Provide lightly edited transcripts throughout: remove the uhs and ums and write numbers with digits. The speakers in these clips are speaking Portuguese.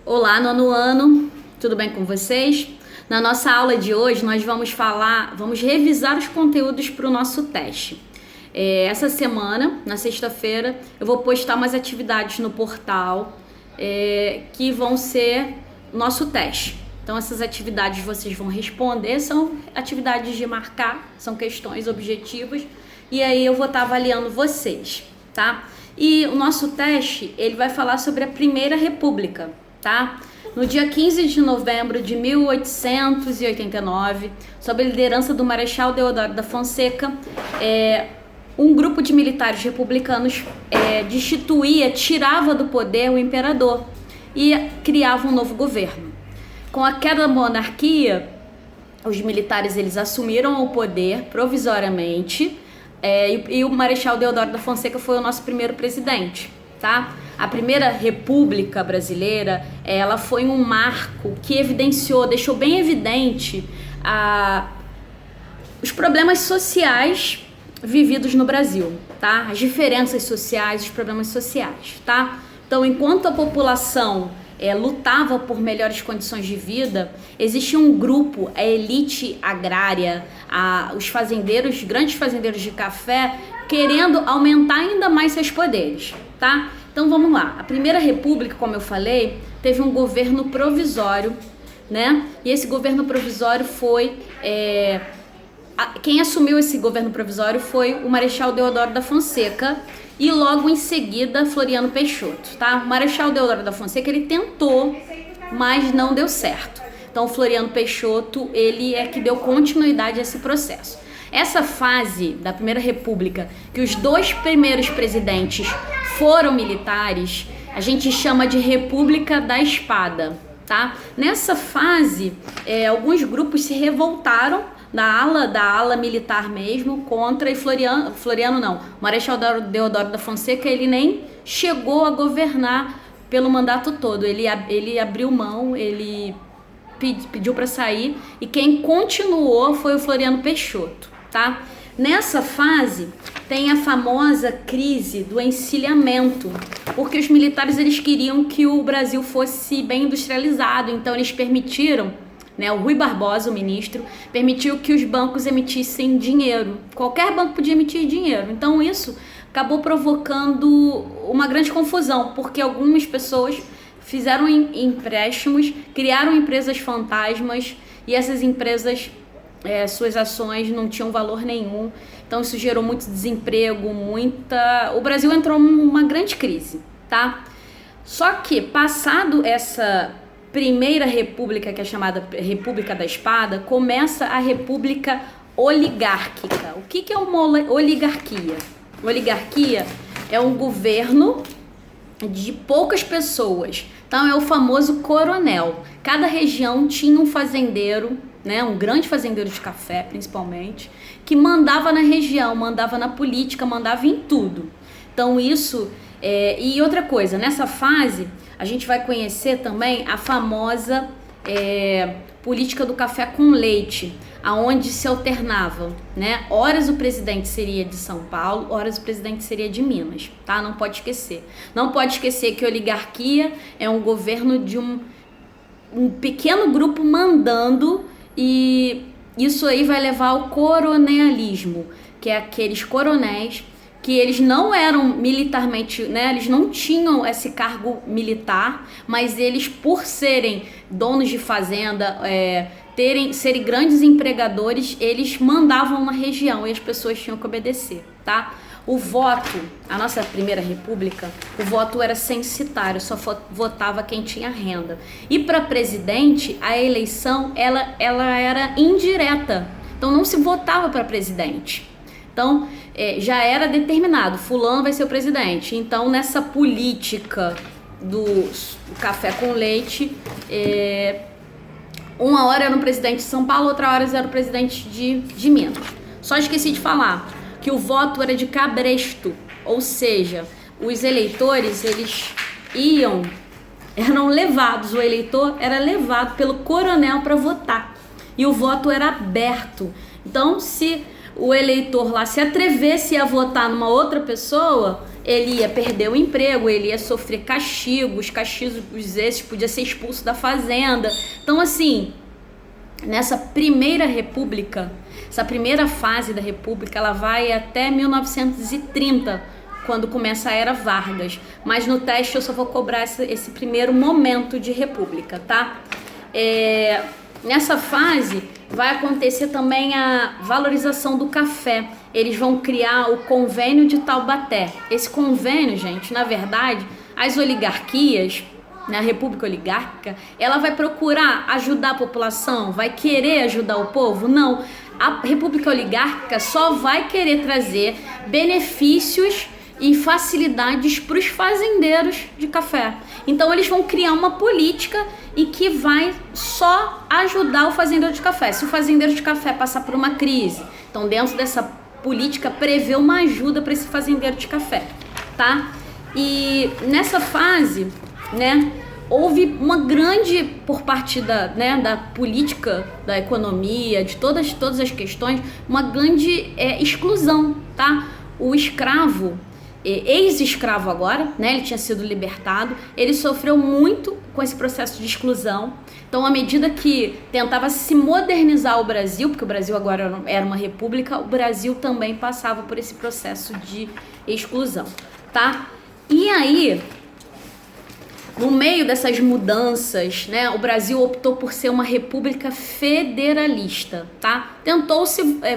Olá, nono ano, tudo bem com vocês? Na nossa aula de hoje nós vamos revisar os conteúdos para o nosso teste. Essa semana, na sexta-feira, eu vou postar umas atividades no portal que vão ser nosso teste. Então essas atividades vocês vão responder, são atividades de marcar, são questões objetivas e aí eu vou estar avaliando vocês, tá? E o nosso teste, ele vai falar sobre a Primeira República, tá? No dia 15 de novembro de 1889, sob a liderança do Marechal Deodoro da Fonseca, um grupo de militares republicanos tirava do poder o imperador e criava um novo governo. Com a queda da monarquia, os militares eles assumiram o poder provisoriamente e o Marechal Deodoro da Fonseca foi o nosso primeiro presidente, tá? A Primeira República Brasileira, ela foi um marco que deixou bem evidente os problemas sociais vividos no Brasil, tá? As diferenças sociais, os problemas sociais, tá? Então, enquanto a população lutava por melhores condições de vida, existia um grupo, a elite agrária, os grandes fazendeiros de café, querendo aumentar ainda mais seus poderes, tá? Então vamos lá, a Primeira República, como eu falei, teve um governo provisório, né? E esse governo provisório foi... Quem assumiu esse governo provisório foi o Marechal Deodoro da Fonseca e logo em seguida Floriano Peixoto, tá? O Marechal Deodoro da Fonseca, ele tentou, mas não deu certo. Então o Floriano Peixoto, ele é que deu continuidade a esse processo. Essa fase da Primeira República, que os dois primeiros presidentes foram militares, a gente chama de República da Espada, tá? Nessa fase, alguns grupos se revoltaram da ala militar mesmo contra o Marechal Deodoro da Fonseca, ele nem chegou a governar pelo mandato todo, ele abriu mão, ele pediu para sair e quem continuou foi o Floriano Peixoto, tá? Nessa fase tem a famosa crise do encilhamento, porque os militares eles queriam que o Brasil fosse bem industrializado, então eles permitiram, né, o Rui Barbosa, o ministro, permitiu que os bancos emitissem dinheiro. Qualquer banco podia emitir dinheiro. Então isso acabou provocando uma grande confusão, porque algumas pessoas fizeram empréstimos, criaram empresas fantasmas e essas empresas, suas ações não tinham valor nenhum. Então isso gerou muito desemprego, o Brasil entrou numa grande crise, tá? Só que passado essa Primeira República, que é chamada República da Espada, começa a República Oligárquica. O que é uma oligarquia? Oligarquia é um governo de poucas pessoas. Então é o famoso coronel. Cada região tinha um fazendeiro, né, um grande fazendeiro de café principalmente, que mandava na região, mandava na política, mandava em tudo. Então isso... e outra coisa, nessa fase a gente vai conhecer também a famosa política do café com leite, aonde se alternava, né? Horas o presidente seria de São Paulo, horas o presidente seria de Minas, tá? Não pode esquecer. Não pode esquecer que a oligarquia é um governo de um pequeno grupo mandando, e isso aí vai levar ao coronelismo, que é aqueles coronéis que eles não eram militarmente, né, eles não tinham esse cargo militar, mas eles, por serem donos de fazenda, serem grandes empregadores, eles mandavam na região e as pessoas tinham que obedecer, tá? O voto, a nossa Primeira República, o voto era censitário, só votava quem tinha renda. E para presidente, a eleição ela era indireta, então não se votava para presidente. Então, já era determinado, fulano vai ser o presidente. Então, nessa política do café com leite, uma hora era o presidente de São Paulo, outra hora era o presidente de Minas. Só esqueci de falar que o voto era de cabresto, ou seja, os eleitores, eles eram levados, o eleitor era levado pelo coronel para votar. E o voto era aberto. Então, se o eleitor lá se atrevesse a votar numa outra pessoa, ele ia perder o emprego, ele ia sofrer castigos esses, podia ser expulso da fazenda. Então, assim, nessa primeira república, essa primeira fase da república, ela vai até 1930, quando começa a Era Vargas. Mas no teste eu só vou cobrar esse primeiro momento de república, tá? Nessa fase vai acontecer também a valorização do café. Eles vão criar o Convênio de Taubaté. Esse convênio, gente, na verdade, as oligarquias, na República Oligárquica, ela vai procurar ajudar a população, vai querer ajudar o povo? Não. A República Oligárquica só vai querer trazer benefícios e facilidades para os fazendeiros de café. Então eles vão criar uma política e que vai só ajudar o fazendeiro de café. Se o fazendeiro de café passar por uma crise, então dentro dessa política prevê uma ajuda para esse fazendeiro de café, tá? E nessa fase, né, houve uma grande, por parte da política, da economia, de todas as questões, uma grande exclusão, tá? O escravo, ex-escravo agora, né, ele tinha sido libertado, ele sofreu muito com esse processo de exclusão. Então, à medida que tentava se modernizar o Brasil, porque o Brasil agora era uma república, o Brasil também passava por esse processo de exclusão, tá? E aí, no meio dessas mudanças, né, o Brasil optou por ser uma república federalista, tá?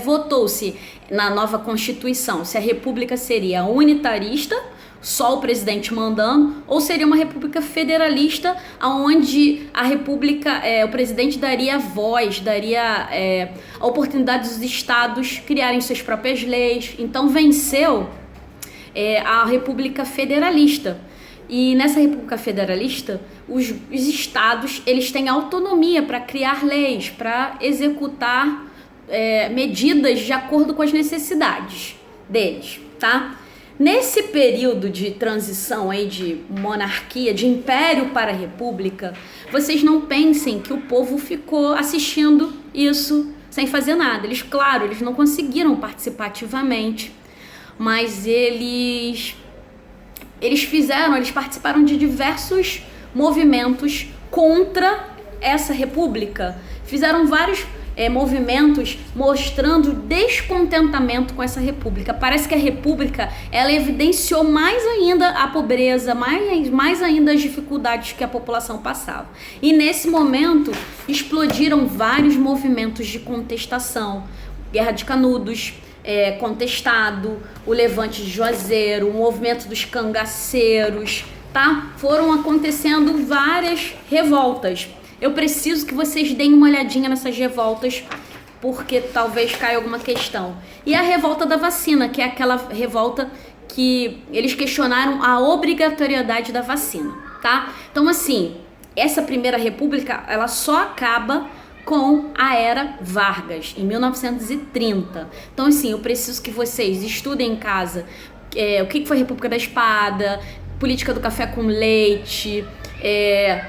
Votou-se na nova Constituição se a república seria unitarista, só o presidente mandando, ou seria uma república federalista, onde a república, o presidente daria voz, daria a oportunidade dos estados criarem suas próprias leis. Então venceu a república federalista. E nessa República Federalista, os estados, eles têm autonomia para criar leis, para executar medidas de acordo com as necessidades deles, tá? Nesse período de transição aí de monarquia, de império para república, vocês não pensem que o povo ficou assistindo isso sem fazer nada. Eles não conseguiram participar ativamente, mas eles participaram de diversos movimentos contra essa república. Fizeram vários movimentos mostrando descontentamento com essa república. Parece que a república, ela evidenciou mais ainda a pobreza, mais ainda as dificuldades que a população passava. E nesse momento explodiram vários movimentos de contestação. Guerra de Canudos, contestado, o Levante de Juazeiro, o movimento dos cangaceiros, tá? Foram acontecendo várias revoltas. Eu preciso que vocês deem uma olhadinha nessas revoltas, porque talvez caia alguma questão. E a revolta da vacina, que é aquela revolta que eles questionaram a obrigatoriedade da vacina, tá? Então, assim, essa primeira república, ela só acaba com a Era Vargas, em 1930. Então, assim, eu preciso que vocês estudem em casa o que foi a República da Espada, política do café com leite,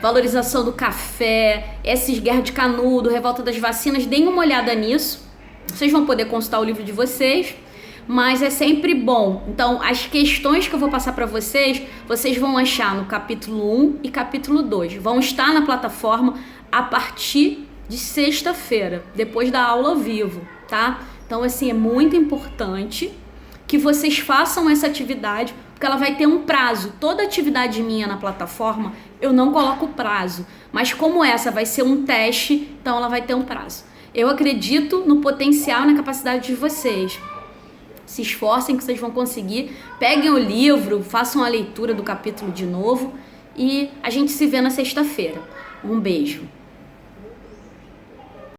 valorização do café, essas guerras de canudo, revolta das vacinas. Deem uma olhada nisso. Vocês vão poder consultar o livro de vocês, mas é sempre bom. Então, as questões que eu vou passar para vocês vão achar no capítulo 1 e capítulo 2. Vão estar na plataforma a partir de sexta-feira, depois da aula ao vivo, tá? Então, assim, é muito importante que vocês façam essa atividade, porque ela vai ter um prazo. Toda atividade minha na plataforma, eu não coloco prazo, mas como essa vai ser um teste, então ela vai ter um prazo. Eu acredito no potencial e na capacidade de vocês. Se esforcem que vocês vão conseguir. Peguem o livro, façam a leitura do capítulo de novo e a gente se vê na sexta-feira. Um beijo.